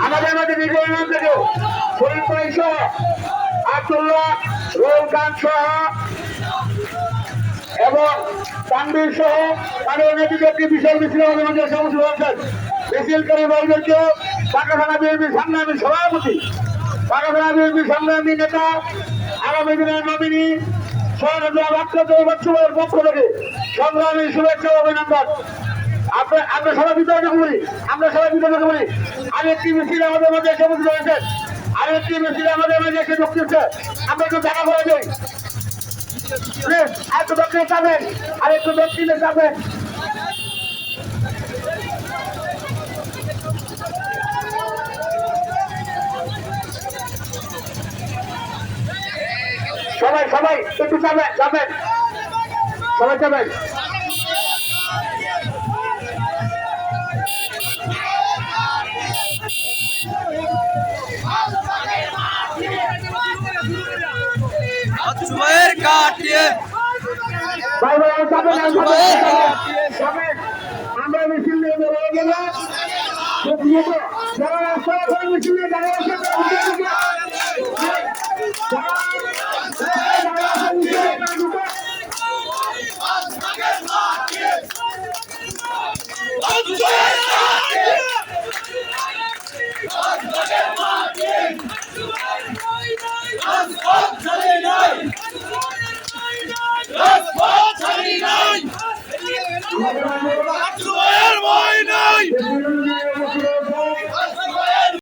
আমাদের মধ্যে বিজয় থেকে শরীফ ভাই সহ আব্দুল্লাহ রোল খান সহ এবং তানবীর সহ তাদের নেতৃত্বে বিশাল মিছিল আমাদের মধ্যে সমস্ত হয়েছেন। মিছিলকারী বর্গকে ঢাকা থানা বিএনপির সংগ্রামী সভাপতি, ঢাকা থানা বিএনপির সংগ্রামী নেতা, আগামী দিনের নমিনি সহযোগের পক্ষ থেকে সংগ্রামী শুভেচ্ছা ও অভিনন্দন। আমরা সবাই বিতর্ক করি, আমরা সবাই বিতর্ক করি। আরেকটি মিছিল আমাদের মধ্যে এসে উপস্থিত হয়েছে, আরেকটি মিছিল আমাদের মাঝে এসে ঢুকতেছে। আমরা একটু দেখা করে দেই, একটু দক্ষিণে যাবেন, আর একটু দক্ষিণে যাবেন। সবাই সবাই একটু যাবেন, যাবেন সবাই যাবেন। আমরা মিছিল নিয়ে বেরোয় গেলাম, যারা রাস্তায় মিছিল নিয়ে দাঁড়িয়ে